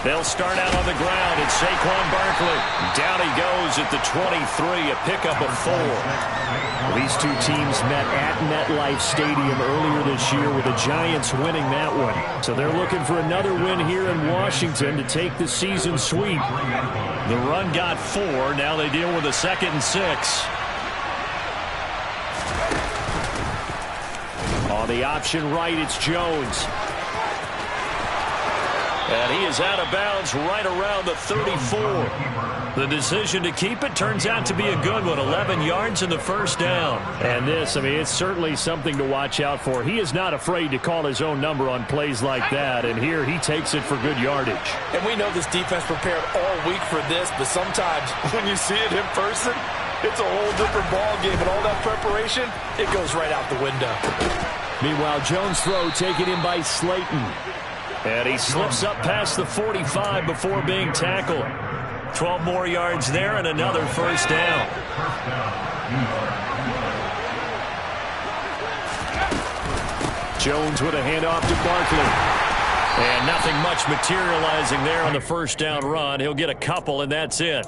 They'll start out on the ground, and Saquon Barkley. Down he goes at the 23, a pickup of 4. These two teams met at MetLife Stadium earlier this year with the Giants winning that one. So they're looking for another win here in Washington to take the season sweep. The run got 4. Now they deal with a 2nd and 6. On the option right, it's Jones. And he is out of bounds right around the 34. The decision to keep it turns out to be a good one. 11 yards in the first down. And this, I mean, it's certainly something to watch out for. He is not afraid to call his own number on plays like that. And here he takes it for good yardage. And we know this defense prepared all week for this, but sometimes when you see it in person, it's a whole different ball game. And all that preparation, it goes right out the window. Meanwhile, Jones' throw taken in by Slayton. And he slips up past the 45 before being tackled. 12 more yards there and another first down. Jones with a handoff to Barkley. And nothing much materializing there on the first down run. He'll get a couple, and that's it.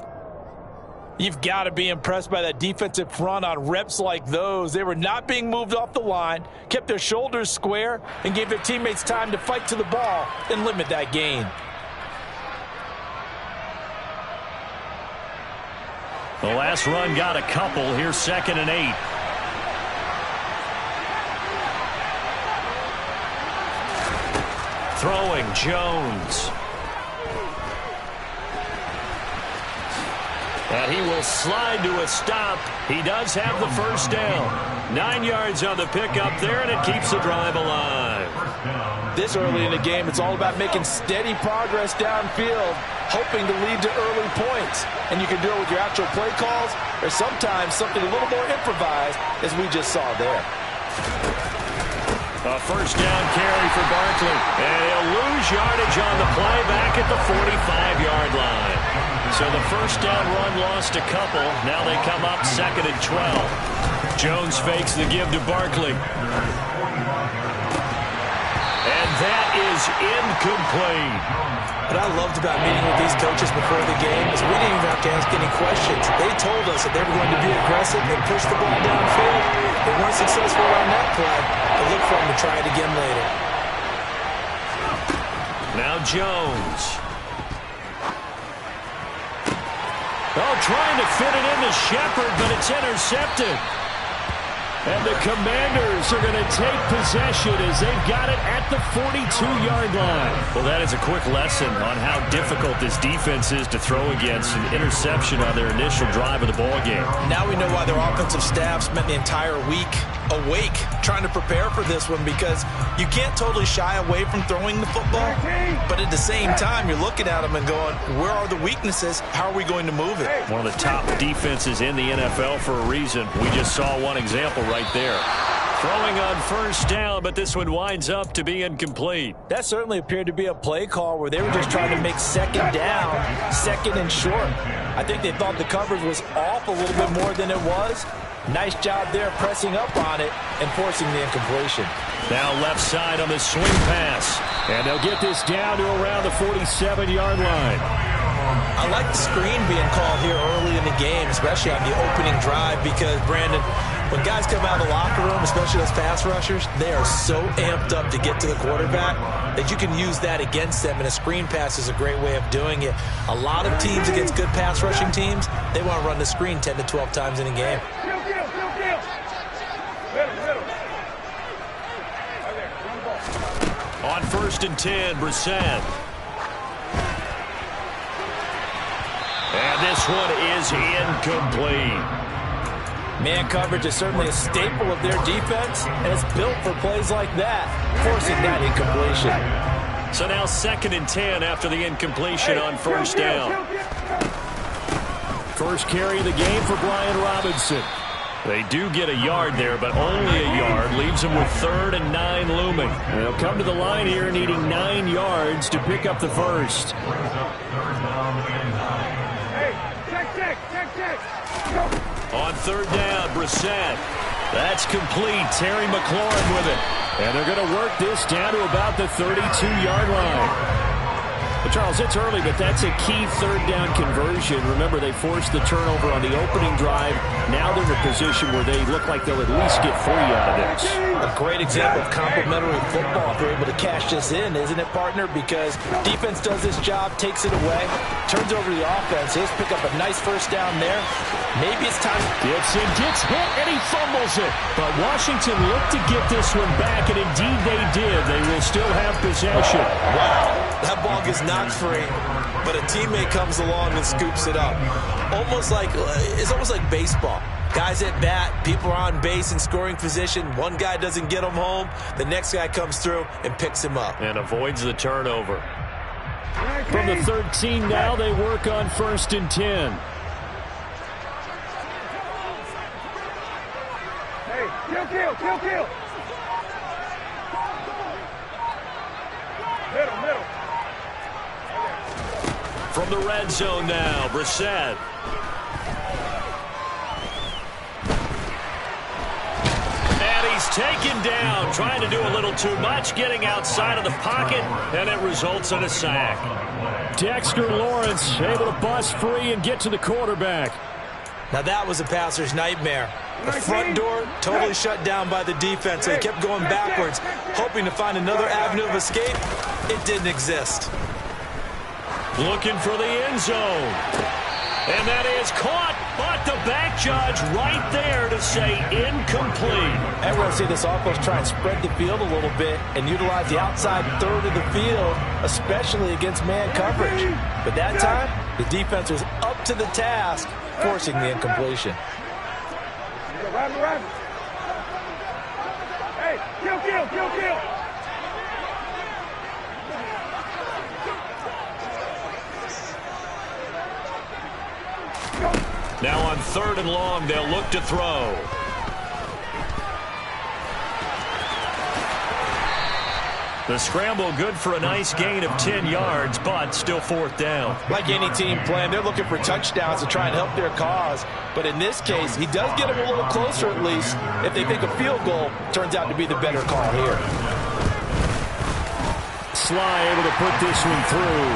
You've got to be impressed by that defensive front on reps like those. They were not being moved off the line, kept their shoulders square, and gave their teammates time to fight to the ball and limit that gain. The last run got a couple. Here's 2nd and 8. Throwing, Jones. And he will slide to a stop. He does have the first down. 9 yards on the pickup there, and it keeps the drive alive. This early in the game, it's all about making steady progress downfield, hoping to lead to early points. And you can do it with your actual play calls, or sometimes something a little more improvised, as we just saw there. A first down carry for Barkley. And he'll lose yardage on the play back at the 45-yard line. So the first down run lost a couple. Now they come up 2nd and 12. Jones fakes the give to Barkley. And that is incomplete. What I loved about meeting with these coaches before the game is we didn't even have to ask any questions. They told us that they were going to be aggressive and push the ball downfield. They weren't successful on that play, but look for them to try it again later. Now Jones. Oh, trying to fit it into Shepard, but it's intercepted. And the Commanders are going to take possession as they've got it at the 42-yard line. Well, that is a quick lesson on how difficult this defense is to throw against. An interception on their initial drive of the ball game. Now we know why their offensive staff spent the entire week awake trying to prepare for this one, because you can't totally shy away from throwing the football, but at the same time you're looking at them and going, where are the weaknesses? How are we going to move it? One of the top defenses in the NFL for a reason. We just saw one example right there. Throwing on first down, but this one winds up to be incomplete. That certainly appeared to be a play call where they were just trying to make 2nd down, 2nd and short. I think they thought the coverage was off a little bit more than it was. Nice job there pressing up on it and forcing the incompletion. Now left side on the swing pass. And they'll get this down to around the 47-yard line. I like the screen being called here early in the game, especially on the opening drive, because, Brandon, when guys come out of the locker room, especially those pass rushers, they are so amped up to get to the quarterback that you can use that against them, and a screen pass is a great way of doing it. A lot of teams against good pass rushing teams, they want to run the screen 10 to 12 times in a game. On 1st and 10, Brissett. And this one is incomplete. Man coverage is certainly a staple of their defense, and it's built for plays like that, forcing that incompletion. So now 2nd and 10 after the incompletion on first down. First carry of the game for Brian Robinson. They do get a yard there, but only a yard. Leaves them with 3rd and 9 looming. They'll come to the line here needing 9 yards to pick up the first. On 3rd down, Brissett. That's complete. Terry McLaurin with it. And they're going to work this down to about the 32-yard line. Charles, it's early, but that's a key third down conversion. Remember, they forced the turnover on the opening drive. Now they're in a position where they look like they'll at least get 3 out of this. A great example of complementary football if they're able to cash this in, isn't it, partner? Because defense does this job, takes it away, turns over the offense. He'll pick up a nice first down there. Maybe it's time. Gibson gets hit, and he fumbles it. But Washington looked to get this one back, and indeed they did. They will still have possession. Wow. That ball gets knocked free, but a teammate comes along and scoops it up. It's almost like baseball. Guys at bat, people are on base in scoring position. One guy doesn't get him home. The next guy comes through and picks him up. And avoids the turnover. From the 13 now, they work on 1st and 10. Hey, kill. Middle. From the red zone now, Brissett. And he's taken down, trying to do a little too much, getting outside of the pocket, and it results in a sack. Dexter Lawrence able to bust free and get to the quarterback. Now that was a passer's nightmare. The front door totally shut down by the defense. They kept going backwards, hoping to find another avenue of escape. It didn't exist. Looking for the end zone. And that is caught, but the back judge right there to say incomplete. Everyone see this offense try and spread the field a little bit and utilize the outside third of the field, especially against man coverage. But that time, the defense was up to the task, forcing the incompletion. Run. Hey, kill. Now on 3rd and long, they'll look to throw. The scramble good for a nice gain of 10 yards, but still 4th down. Like any team playing, they're looking for touchdowns to try and help their cause. But in this case, he does get them a little closer at least. If they think a field goal turns out to be the better call here. Sly able to put this one through.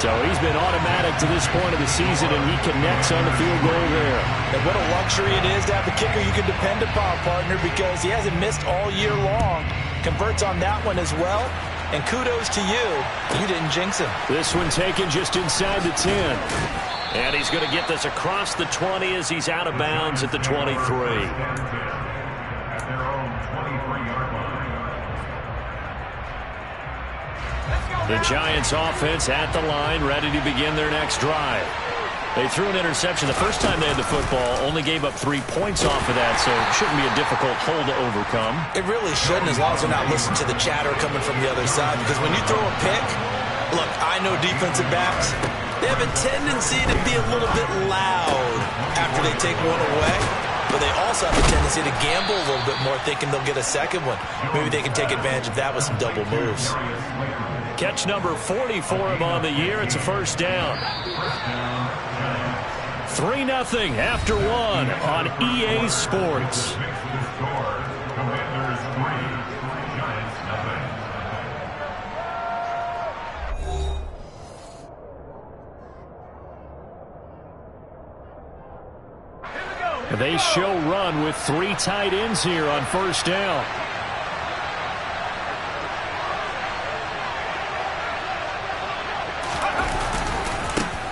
So he's been automatic to this point of the season, and he connects on the field goal there. And what a luxury it is to have a kicker you can depend upon, partner, because he hasn't missed all year long. Converts on that one as well. And kudos to you. You didn't jinx him. This one taken just inside the 10. And he's going to get this across the 20 as he's out of bounds at the 23. The Giants offense at the line, ready to begin their next drive. They threw an interception the first time they had the football, only gave up 3 points off of that, so it shouldn't be a difficult hole to overcome. It really shouldn't, as long as they're not listening to the chatter coming from the other side, because when you throw a pick, look, I know defensive backs, they have a tendency to be a little bit loud after they take one away, but they also have a tendency to gamble a little bit more, thinking they'll get a second one. Maybe they can take advantage of that with some double moves. Catch number 40 for him on the year. It's a 1st down. 3-0 after 1 on EA Sports. They show run with 3 tight ends here on 1st down.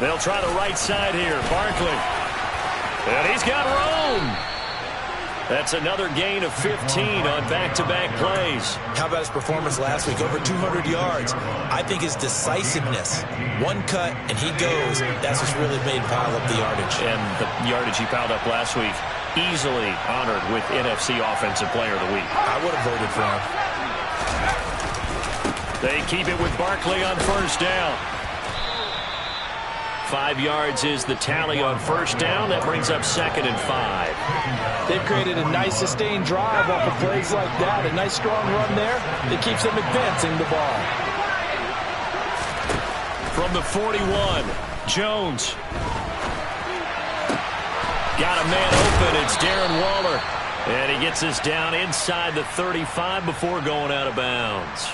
They'll try the right side here. Barkley. And he's got room. That's another gain of 15 on back-to-back plays. How about his performance last week? Over 200 yards. I think his decisiveness. One cut, and he goes. That's what's really made him pile up the yardage. And the yardage he piled up last week, easily honored with NFC Offensive Player of the Week. I would have voted for him. They keep it with Barkley on 1st down. 5 yards is the tally on 1st down. That brings up 2nd and 5. They've created a nice sustained drive off of plays like that. A nice strong run there that keeps them advancing the ball. From the 41, Jones. Got a man open. It's Darren Waller. And he gets us down inside the 35 before going out of bounds.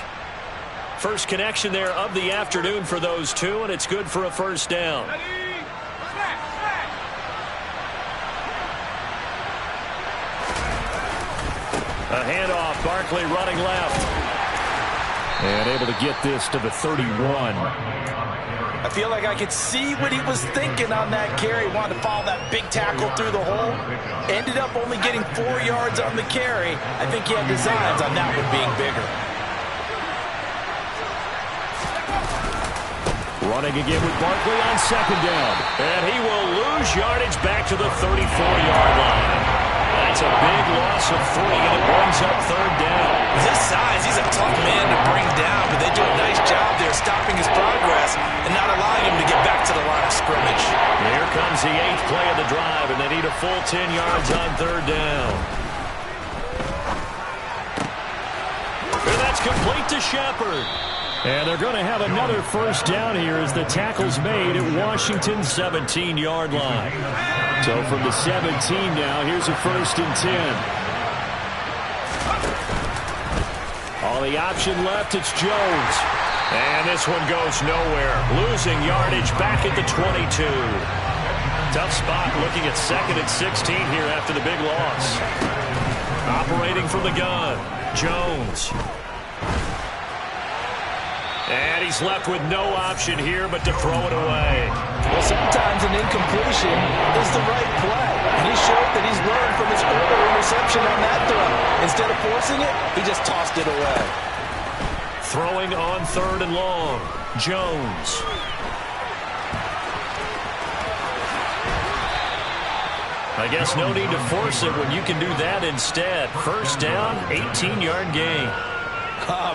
First connection there of the afternoon for those two, and it's good for a first down. A handoff, Barkley running left. And able to get this to the 31. I feel like I could see what he was thinking on that carry. Wanted to follow that big tackle through the hole. Ended up only getting 4 yards on the carry. I think he had designs on that one being bigger. Running again with Barkley on second down. And he will lose yardage back to the 34-yard line. That's a big loss of 3, and it brings up third down. With his size, he's a tough man to bring down, but they do a nice job there stopping his progress and not allowing him to get back to the line of scrimmage. Here comes the 8th play of the drive, and they need a full 10 yards on third down. And that's complete to Shepard. And they're going to have another first down here as the tackle's made at Washington's 17-yard line. So from the 17 now, here's a 1st and 10. All the option left, it's Jones. And this one goes nowhere. Losing yardage back at the 22. Tough spot looking at 2nd and 16 here after the big loss. Operating from the gun, Jones. And he's left with no option here but to throw it away. Well, sometimes an incompletion is the right play. And he showed that he's learned from his earlier interception on that throw. Instead of forcing it, he just tossed it away. Throwing on 3rd and long, Jones. I guess no need to force it when you can do that instead. First down, 18-yard gain.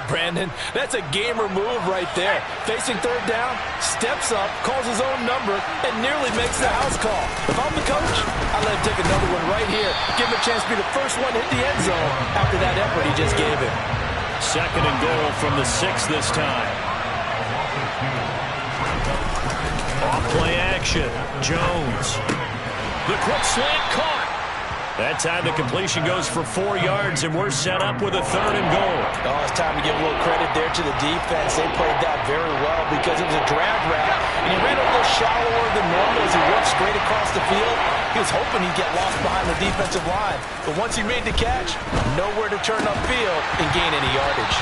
Brandon, that's a gamer move right there. Facing third down, steps up, calls his own number, and nearly makes the house call. If I'm the coach, I'd let him take another one right here. Give him a chance to be the first one to hit the end zone after that effort he just gave him. 2nd and goal from the 6 this time. Off play action, Jones. The quick slant caught. That time the completion goes for 4 yards, and we're set up with a 3rd and goal. Oh, it's time to give a little credit there to the defense. They played that very well because it was a drag route, and he ran a little shallower than normal as he worked straight across the field. He was hoping he'd get lost behind the defensive line, but once he made the catch, nowhere to turn upfield and gain any yardage.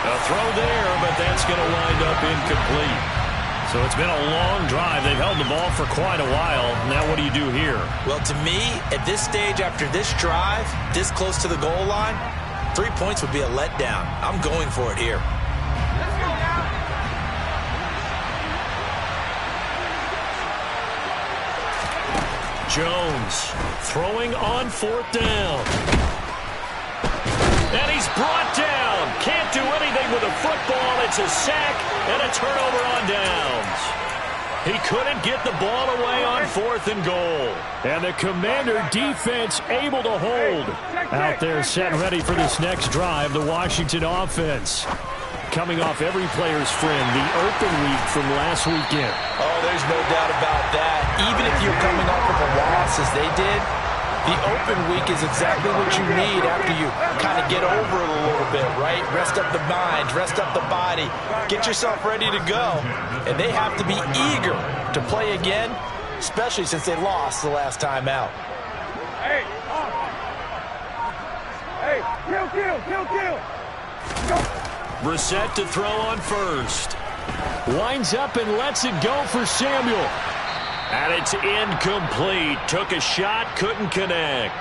A throw there, but that's going to wind up incomplete. So it's been a long drive. They've held the ball for quite a while. Now what do you do here? Well, to me, at this stage, after this drive, this close to the goal line, 3 points would be a letdown. I'm going for it here. Jones throwing on 4th down. And he's brought down. Can't do anything with a football. It's a sack and a turnover on downs. He couldn't get the ball away on 4th and goal. And the Commander defense able to hold. Out there set ready for this next drive, the Washington offense. Coming off every player's friend, the open week from last weekend. Oh, there's no doubt about that. Even if you're coming off of a loss as they did, the open week is exactly what you need after you kind of get over it a little bit, right? Rest up the mind, rest up the body, get yourself ready to go. And they have to be eager to play again, especially since they lost the last time out. Hey, kill. Go. Brissett to throw on 1st. Winds up and lets it go for Samuel. And it's incomplete. Took a shot, couldn't connect.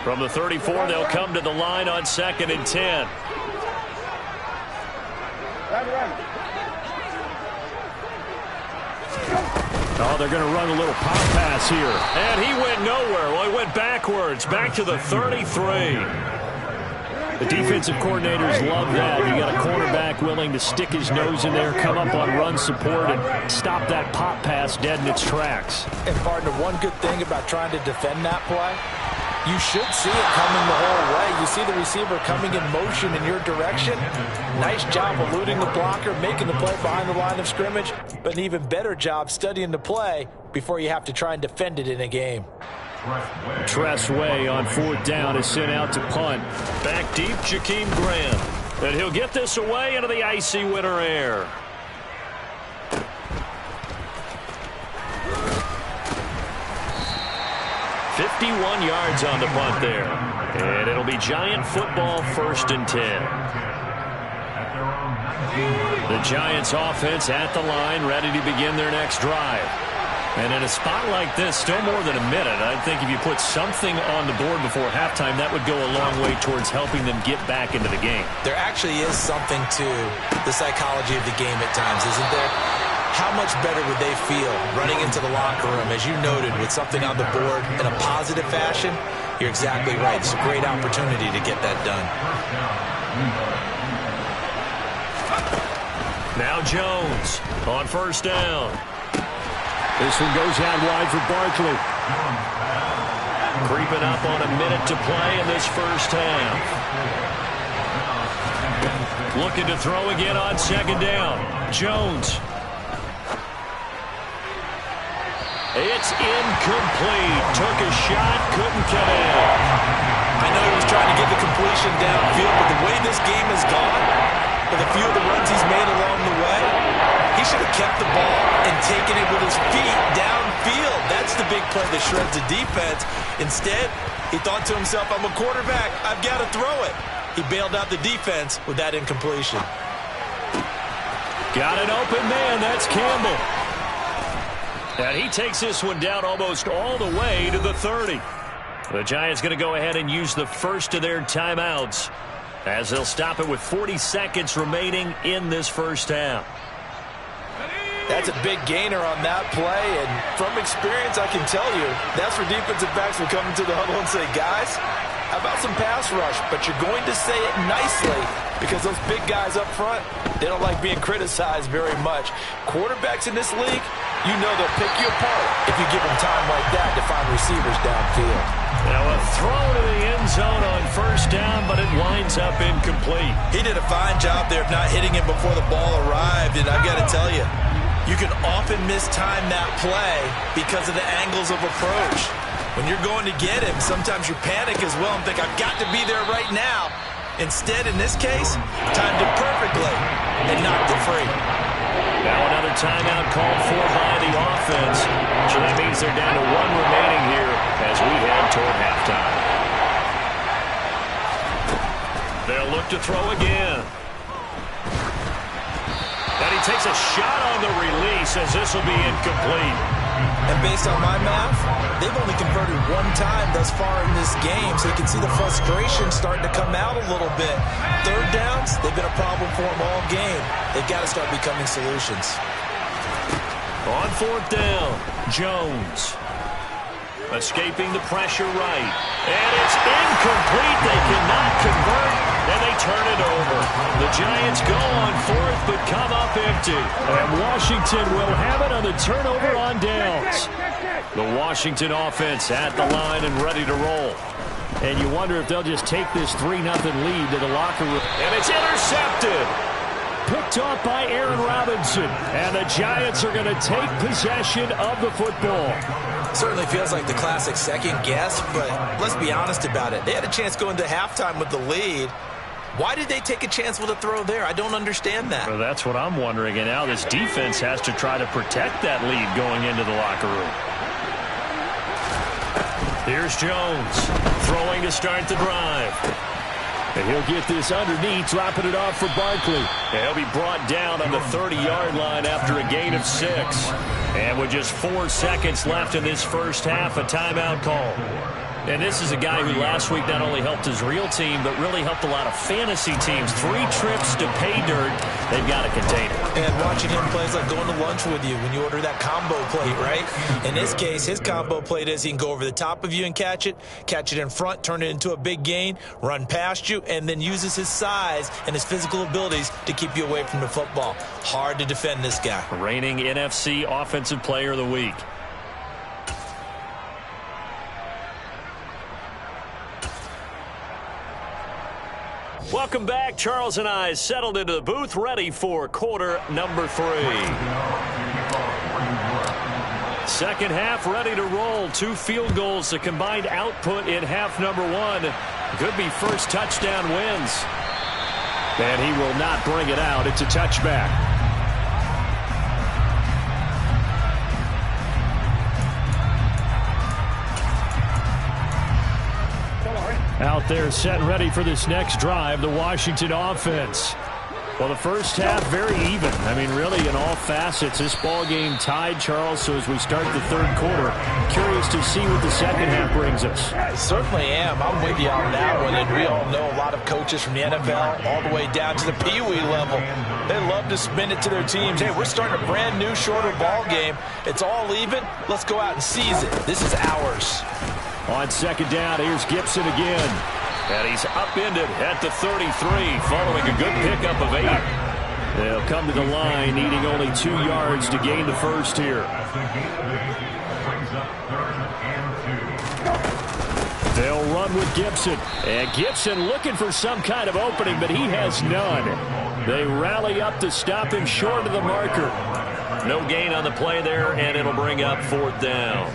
From the 34, they'll come to the line on 2nd and 10. Oh, they're going to run a little pop pass here. And he went nowhere. Well, he went backwards, back to the 33. The defensive coordinators love that. You got a cornerback willing to stick his nose in there, come up on run support, and stop that pop pass dead in its tracks. And, partner, one good thing about trying to defend that play, you should see it coming the whole way. You see the receiver coming in motion in your direction. Nice job eluding the blocker, making the play behind the line of scrimmage, but an even better job studying the play before you have to try and defend it in a game. Tressway on 4th down is sent out to punt. Back deep, Jakeem Graham. And he'll get this away into the icy winter air. "51 yards on the punt there. And it'll be Giant football, 1st and 10. The Giants offense at the line, ready to begin their next drive. And in a spot like this, still more than a minute, I think if you put something on the board before halftime, that would go a long way towards helping them get back into the game. There actually is something to the psychology of the game at times, isn't there? How much better would they feel running into the locker room, as you noted, with something on the board in a positive fashion? You're exactly right. It's a great opportunity to get that done. Now Jones on 1st down. This one goes out wide for Barkley. Creeping up on a minute to play in this first half. Looking to throw again on 2nd down. Jones. It's incomplete. Took a shot, couldn't get in. I know he was trying to get the completion downfield, but the way this game has gone, with a few of the runs he's made along the way, he should have kept the ball and taken it with his feet downfield. That's the big play that shreds the defense. Instead, he thought to himself, I'm a quarterback, I've got to throw it. He bailed out the defense with that incompletion. Got an open man, that's Campbell. And he takes this one down almost all the way to the 30. The Giants going to go ahead and use the first of their timeouts, as they'll stop it with 40 seconds remaining in this first half. That's a big gainer on that play, and from experience, I can tell you, that's where defensive backs will come into the huddle and say, guys, how about some pass rush? But you're going to say it nicely, because those big guys up front, they don't like being criticized very much. Quarterbacks in this league, you know they'll pick you apart if you give them time like that to find receivers downfield. Now a throw to the end zone on 1st down, but it winds up incomplete. He did a fine job there of not hitting him before the ball arrived, and I've got to tell you, you can often mistime that play because of the angles of approach. When you're going to get him, sometimes you panic as well and think, I've got to be there right now. Instead, in this case, timed it perfectly and knocked it free. Now another timeout called for by the offense. So that means they're down to 1 remaining here as we head toward halftime. They'll look to throw again. And he takes a shot on the release, as this will be incomplete. And based on my math, they've only converted 1 time thus far in this game, so you can see the frustration starting to come out a little bit. 3rd downs, they've been a problem for them all game. They've got to start becoming solutions. On 4th down, Jones. Escaping the pressure right. And it's incomplete. They cannot convert, and they turn it over. The Giants go on 4th, but come up empty. And Washington will have it on the turnover on downs. The Washington offense at the line and ready to roll. And you wonder if they'll just take this 3-0 lead to the locker room. And it's intercepted. Picked off by Aaron Robinson. And the Giants are going to take possession of the football. Certainly feels like the classic second guess, but let's be honest about it. They had a chance going to halftime with the lead. Why did they take a chance with a throw there? I don't understand that. Well, that's what I'm wondering. And now this defense has to try to protect that lead going into the locker room. Here's Jones throwing to start the drive. And he'll get this underneath, dropping it off for Barkley. And he'll be brought down on the 30-yard line after a gain of 6. And with just 4 seconds left in this first half, a timeout call. And this is a guy who last week not only helped his real team, but really helped a lot of fantasy teams. 3 trips to pay dirt. They've got to contain it. And watching him play is like going to lunch with you when you order that combo plate, right? In this case, his combo plate is he can go over the top of you and catch it in front, turn it into a big gain, run past you, and then uses his size and his physical abilities to keep you away from the football. Hard to defend this guy. Reigning NFC Offensive Player of the Week. Welcome back. Charles and I settled into the booth, ready for quarter number 3. second half ready to roll. 2 field goals, the combined output in half number 1. Could be first touchdown wins. And he will not bring it out. It's a touchback. Out there set and ready for this next drive, the Washington offense. Well, the first half, very even. I mean, really, in all facets, this ball game tied, Charles. So as we start the third quarter, curious to see what the second half brings us. I certainly am. I'm with you on that one. And we all know a lot of coaches from the NFL all the way down to the Pee Wee level. They love to spin it to their teams. Hey, we're starting a brand new, shorter ball game. It's all even. Let's go out and seize it. This is ours. On second down, here's Gibson again. And he's upended at the 33, following a good pickup of 8. They'll come to the line, needing only 2 yards to gain the first here. They'll run with Gibson. And Gibson looking for some kind of opening, but he has none. They rally up to stop him short of the marker. No gain on the play there, and it'll bring up 4th down.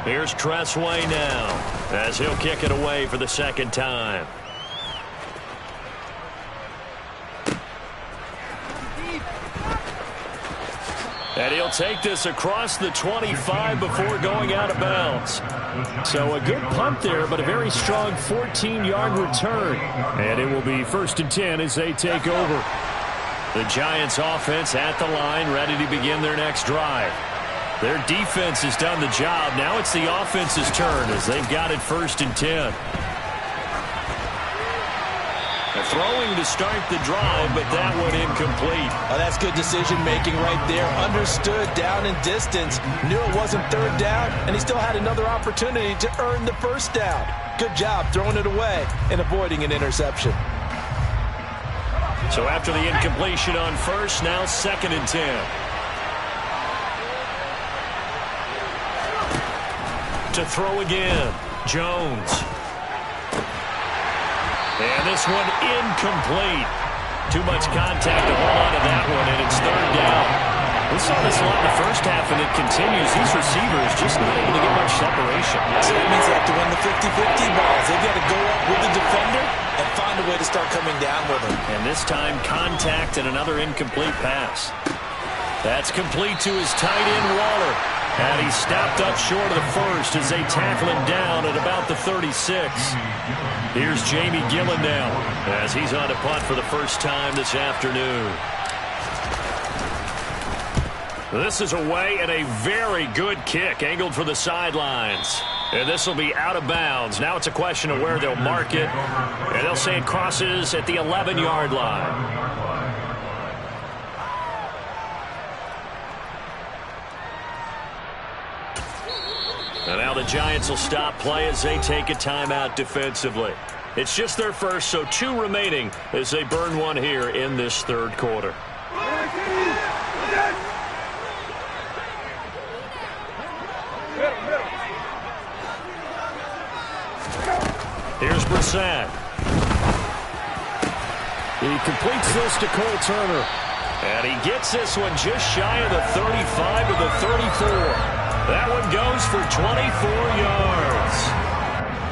Here's Tressway now, as he'll kick it away for the second time. And he'll take this across the 25 before going out of bounds. So a good punt there, but a very strong 14-yard return. And it will be 1st and 10 as they take over. The Giants offense at the line, ready to begin their next drive. Their defense has done the job. Now it's the offense's turn as they've got it 1st and 10. Throwing to start the drive, but that one incomplete. Oh, that's good decision-making right there. Understood down and distance. Knew it wasn't 3rd down, and he still had another opportunity to earn the 1st down. Good job throwing it away and avoiding an interception. So after the incompletion on 1st, now 2nd and 10. To throw again, Jones. And this one incomplete. Too much contact to hold on to that one, and it's 3rd down. We saw this a lot in the first half, and it continues. These receivers just not able to get much separation. So that means they have to win the 50-50 balls. They've got to go up with the defender and find a way to start coming down with him. And this time, contact and another incomplete pass. That's complete to his tight end, Waller. And he stopped up short of the 1st as they tackle him down at about the 36. Here's Jamie Gillen now as he's on to punt for the first time this afternoon. This is away and a very good kick angled for the sidelines. And this will be out of bounds. Now it's a question of where they'll mark it. And they'll say it crosses at the 11-yard line. And now the Giants will stop play as they take a timeout defensively. It's just their first, so 2 remaining as they burn one here in this 3rd quarter. Here's Brissett. He completes this to Cole Turner. And he gets this one just shy of the 35 to the 34. That one goes for 24 yards.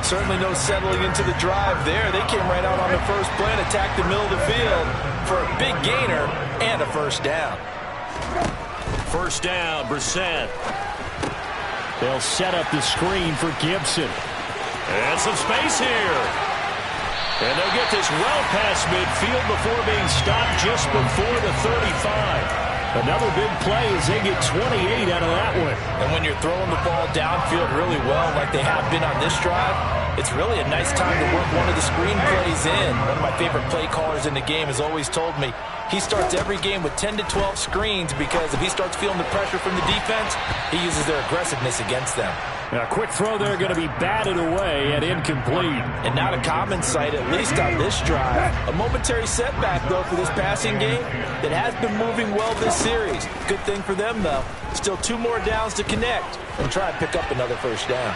Certainly no settling into the drive there. They came right out on the first play and attacked the middle of the field for a big gainer and a 1st down. 1st down, Brissett. They'll set up the screen for Gibson. And some space here. And they'll get this well past midfield before being stopped just before the 35. Another big play as they get 28 out of that one. And when you're throwing the ball downfield really well like they have been on this drive, it's really a nice time to work one of the screen plays in. One of my favorite play callers in the game has always told me he starts every game with 10 to 12 screens because if he starts feeling the pressure from the defense, he uses their aggressiveness against them. A quick throw there going to be batted away and incomplete. And not a common sight, at least on this drive. A momentary setback, though, for this passing game that has been moving well this series. Good thing for them, though. Still 2 more downs to connect and try and pick up another 1st down.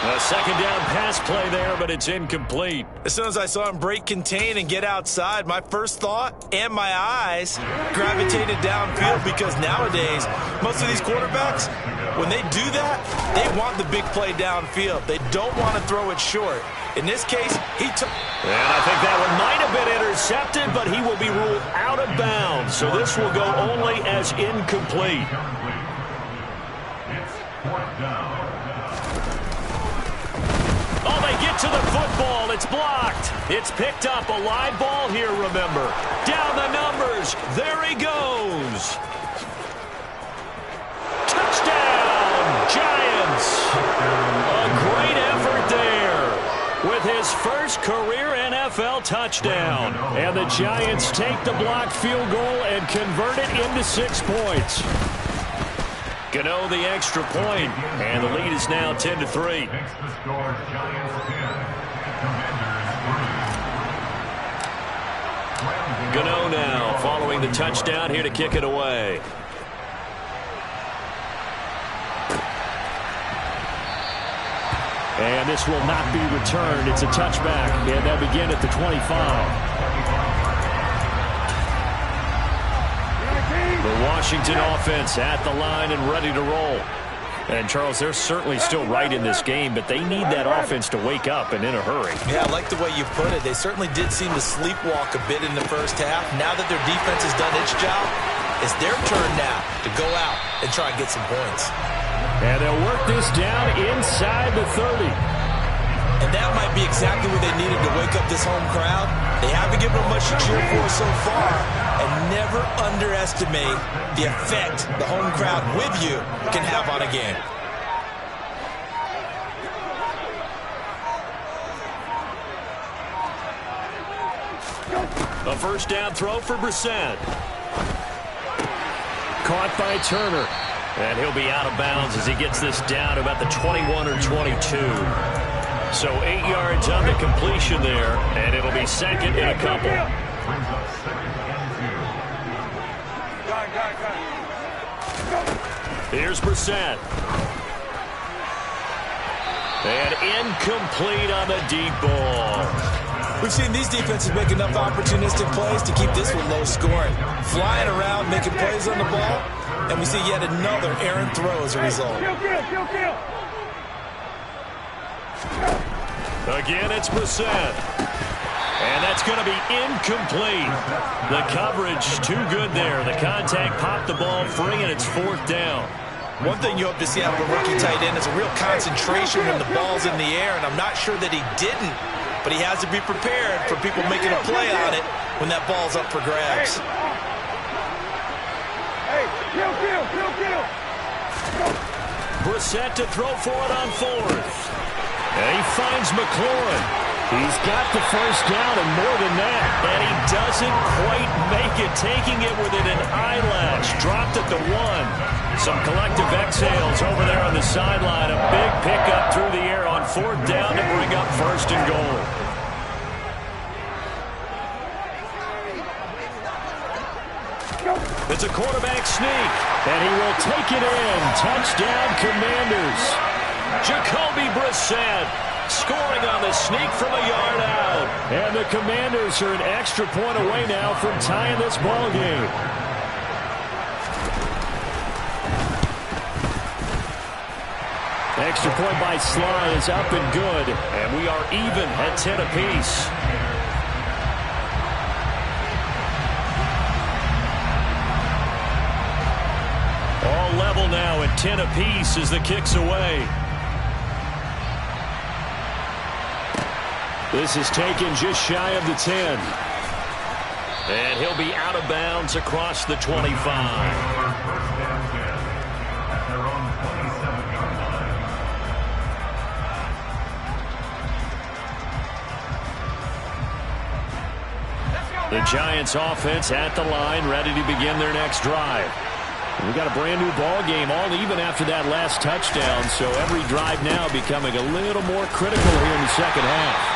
A second down pass play there, but it's incomplete. As soon as I saw him break contain and get outside, my first thought and my eyes gravitated downfield, because nowadays, most of these quarterbacks, when they do that, they want the big play downfield. They don't want to throw it short. In this case, he took... And I think that one might have been intercepted, but he will be ruled out of bounds. So this will go only as incomplete. Oh, they get to the football. It's blocked. It's picked up. A live ball here, remember. Down the numbers. There he goes. Touchdown, Giants. A great effort there with his first career NFL touchdown. And the Giants take the blocked field goal and convert it into 6 points. Gano the extra point, and the lead is now 10-3. Gano now following the touchdown here to kick it away. And this will not be returned. It's a touchback, and they'll begin at the 25. The Washington offense at the line and ready to roll. And, Charles, they're certainly still right in this game, but they need that offense to wake up and in a hurry. Yeah, I like the way you put it. They certainly did seem to sleepwalk a bit in the first half. Now that their defense has done its job, it's their turn now to go out and try and get some points. And they'll work this down inside the 30. And that might be exactly what they needed to wake up this home crowd. They haven't given them much to cheer for so far. And never underestimate the effect the home crowd with you can have on a game. A first down throw for Brissett. Caught by Turner. And he'll be out of bounds as he gets this down to about the 21 or 22. So 8 yards on the completion there, and it'll be second in a couple. Here's Brissett. And incomplete on the deep ball. We've seen these defenses make enough opportunistic plays to keep this one low scoring. Flying around, making plays on the ball, and we see yet another errant throw as a result. Again, it's Brissett. And that's going to be incomplete. The coverage too good there. The contact popped the ball free, and it's 4th down. One thing you hope to see out of a rookie tight end is a real concentration when the ball's in the air, and I'm not sure that he didn't, but he has to be prepared for people making a play on it when that ball's up for grabs. Brissett to throw for it on 4th. And he finds McLaurin. He's got the first down and more than that. And he doesn't quite make it, taking it within an eyelash. Dropped at the 1. Some collective exhales over there on the sideline. A big pickup through the air on 4th down to bring up 1st and goal. It's a quarterback sneak. And he will take it in. Touchdown, Commanders. Jacoby Brissett scoring on the sneak from a yard out. And the Commanders are an extra point away now from tying this ball game. Extra point by Sly is up and good. And we are even at 10 apiece. All level now at 10 apiece as the kick's away. This is taken just shy of the 10. And he'll be out of bounds across the 25. The Giants offense at the line, ready to begin their next drive. We got a brand new ball game, all even after that last touchdown, so every drive now becoming a little more critical here in the second half.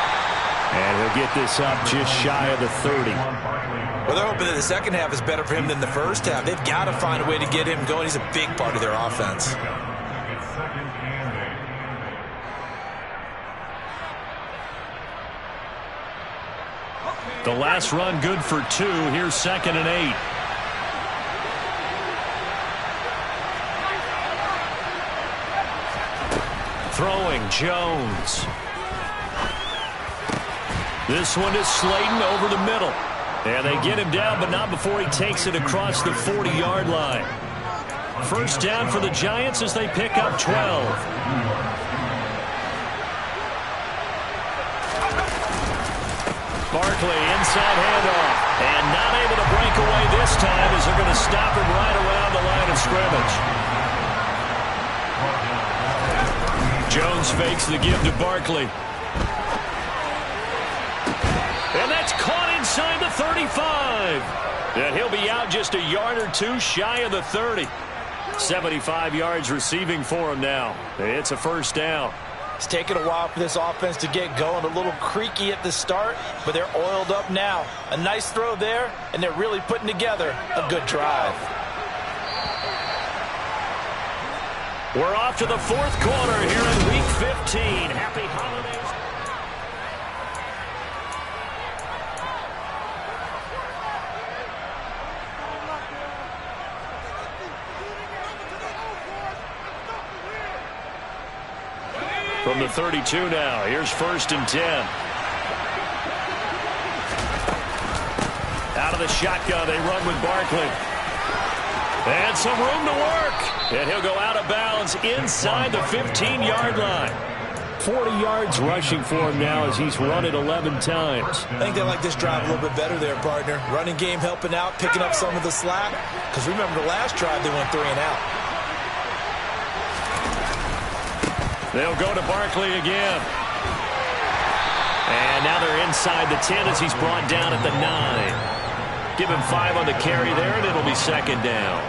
And he'll get this up just shy of the 30. Well, they're hoping that the second half is better for him than the first half. They've got to find a way to get him going. He's a big part of their offense. The last run good for 2. Here's 2nd and 8. Throwing, Jones. This one is Slayton over the middle. And they get him down, but not before he takes it across the 40-yard line. First down for the Giants as they pick up 12. Barkley, inside handoff. And not able to break away this time as they're going to stop him right around the line of scrimmage. Jones fakes the give to Barkley. And that's caught inside the 35. And he'll be out just a yard or 2 shy of the 30. 75 yards receiving for him now. It's a first down. It's taken a while for this offense to get going. A little creaky at the start, but they're oiled up now. A nice throw there, and they're really putting together a good drive. We're off to the 4th quarter here in Week 15. Happy holidays. From the 32 now, here's 1st and 10. Out of the shotgun, they run with Barkley. And some room to work. And he'll go out of bounds inside the 15-yard line. 40 yards rushing for him now as he's run it 11 times. I think they like this drive a little bit better there, partner. Running game helping out, picking up some of the slack. Because remember the last drive, they went 3 and out. They'll go to Barkley again. And now they're inside the 10 as he's brought down at the 9. Give him 5 on the carry there, and it'll be 2nd down.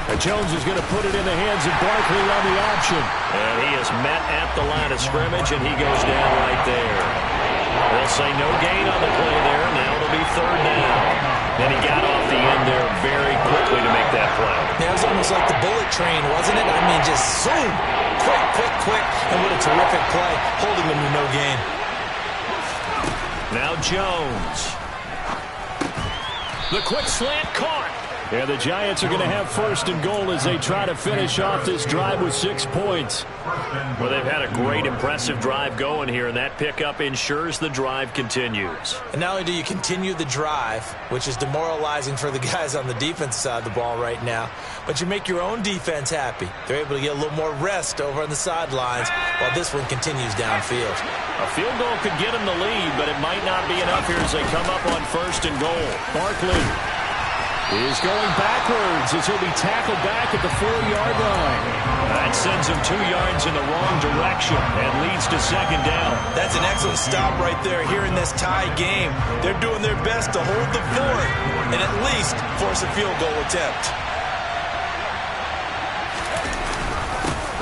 And Jones is going to put it in the hands of Barkley on the option. And he is met at the line of scrimmage, and he goes down right there. They'll say no gain on the play there. Now it'll be 3rd down. And he got off the end there very quickly to make that play. Yeah, it was almost like the bullet train, wasn't it? I mean, just zoom. Quick. And what a terrific play, holding them to no gain. Now Jones. The quick slant caught. And the Giants are going to have 1st and goal as they try to finish off this drive with 6 points. Well, they've had a great, impressive drive going here, and that pickup ensures the drive continues. And not only do you continue the drive, which is demoralizing for the guys on the defense side of the ball right now, but you make your own defense happy. They're able to get a little more rest over on the sidelines while this one continues downfield. A field goal could get them the lead, but it might not be enough here as they come up on 1st and goal. Barkley is going backwards as he'll be tackled back at the 4-yard line. That sends him 2 yards in the wrong direction and leads to 2nd down. That's an excellent stop right there here in this tie game. They're doing their best to hold the fort and at least force a field goal attempt.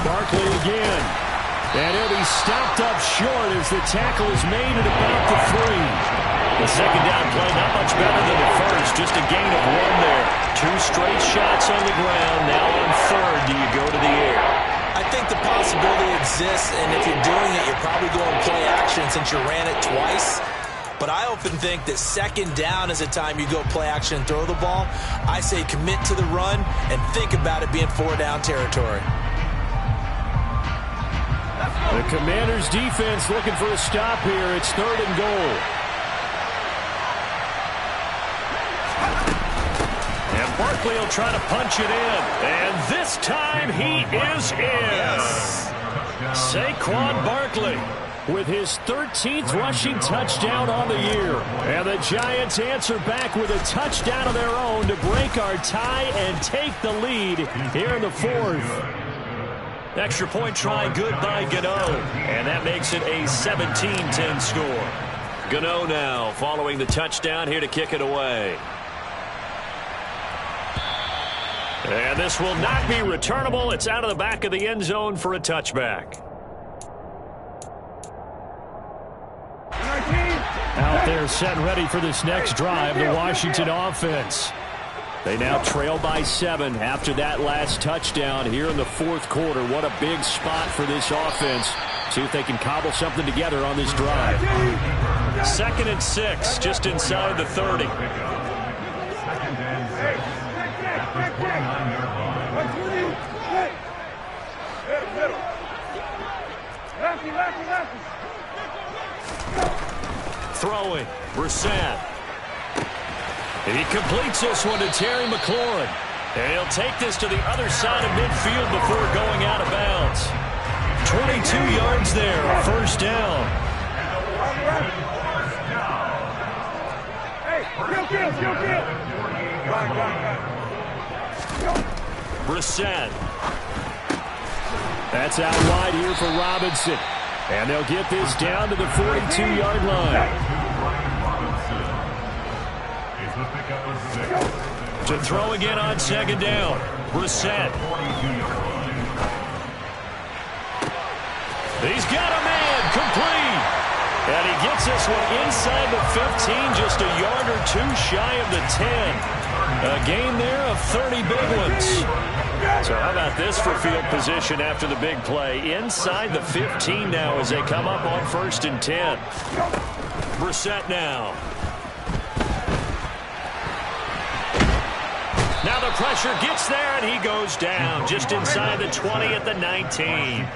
Barkley again. And he'll be stopped up short as the tackle is made at about the 3. The 2nd down play not much better than the first, just a gain of 1 there. 2 straight shots on the ground. Now on 3rd, do you go to the air? I think the possibility exists, and if you're doing it, you're probably going play action since you ran it twice. But I often think that 2nd down is a time you go play action and throw the ball. I say commit to the run and think about it being 4-down territory. The Commanders' defense looking for a stop here. It's 3rd and goal. And Barkley will try to punch it in. And this time he is in. Yes. Saquon Barkley with his 13th rushing touchdown on the year. And the Giants answer back with a touchdown of their own to break our tie and take the lead here in the 4th. Extra point try good by Gano. And that makes it a 17-10 score. Gano now following the touchdown here to kick it away. And this will not be returnable. It's out of the back of the end zone for a touchback. Out there set and ready for this next drive, the Washington offense. They now trail by 7 after that last touchdown here in the fourth quarter. What a big spot for this offense. See if they can cobble something together on this drive. 2nd and 6, just inside the 30. Throwing, Brissett. He completes this one to Terry McLaurin. And he'll take this to the other side of midfield before going out of bounds. 22 yards there, a first down. Brissett. That's out wide here for Robinson. And they'll get this down to the 42-yard line. To throw again on 2nd down. Brissett. He's got a man, complete. And he gets this one inside the 15, just a yard or two shy of the 10. A gain there of 30 big ones. So how about this for field position after the big play? Inside the 15 now as they come up on 1st and 10. Brissett now. Now the pressure gets there, and he goes down just inside the 20 at the 19.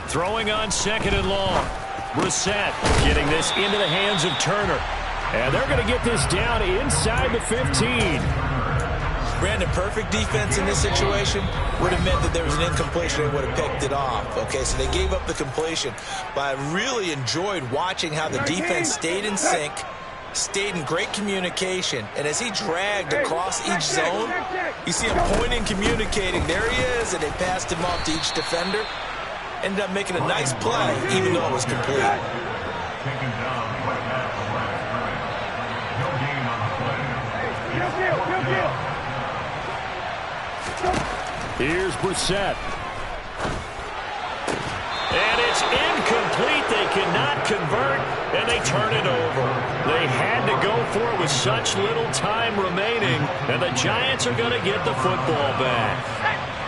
Throwing on 2nd and long. Brissett getting this into the hands of Turner. And they're going to get this down inside the 15. Brandon, perfect defense in this situation would have meant that there was an incompletion and would have picked it off. Okay, so they gave up the completion. But I really enjoyed watching how the defense stayed in sync, stayed in great communication. And as he dragged across each zone, you see him pointing, communicating. There he is, and they passed him off to each defender. Ended up making a nice play, even though it was complete. Here's Brissett. And it's incomplete. They cannot convert, and they turn it over. They had to go for it with such little time remaining, and the Giants are going to get the football back.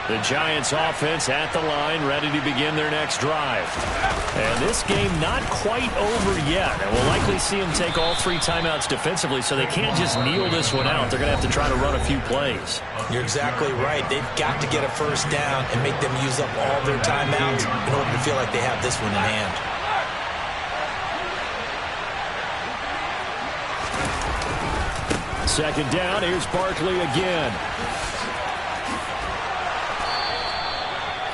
The Giants offense at the line, ready to begin their next drive. And this game not quite over yet. And we'll likely see them take all 3 timeouts defensively, so they can't just kneel this one out. They're going to have to try to run a few plays. You're exactly right. They've got to get a first down and make them use up all their timeouts in order to feel like they have this one in hand. Second down, here's Barkley again.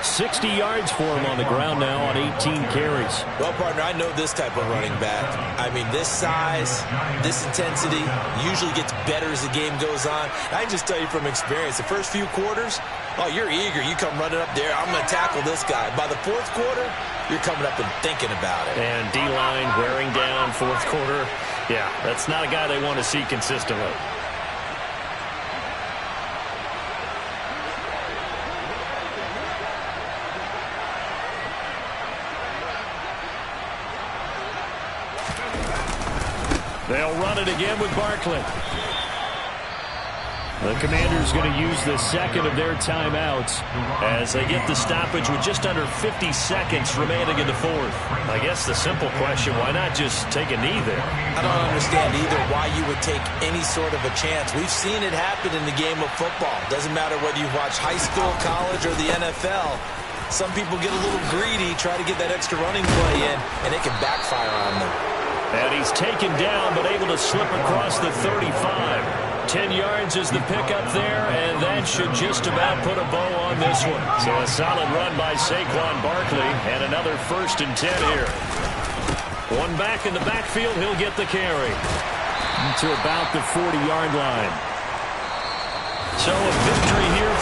60 yards for him on the ground now on 18 carries. Well, partner, I know this type of running back. I mean, this size, this intensity usually gets better as the game goes on. I can just tell you from experience, the first few quarters, oh, you're eager. You come running up there, I'm going to tackle this guy. By the fourth quarter, you're coming up and thinking about it. And D-line wearing down fourth quarter. Yeah, that's not a guy they want to see consistently. They'll run it again with Barkley. The Commanders going to use the second of their timeouts as they get the stoppage with just under 50 seconds remaining in the fourth. I guess the simple question, why not just take a knee there? I don't understand either why you would take any sort of a chance. We've seen it happen in the game of football. Doesn't matter whether you watch high school, college, or the NFL. Some people get a little greedy, try to get that extra running play in, and it can backfire on them. And he's taken down, but able to slip across the 35. 10 yards is the pickup there, and that should just about put a bow on this one. So a solid run by Saquon Barkley, and another 1st and 10 here. One back in the backfield, he'll get the carry. To about the 40-yard line. So a victory here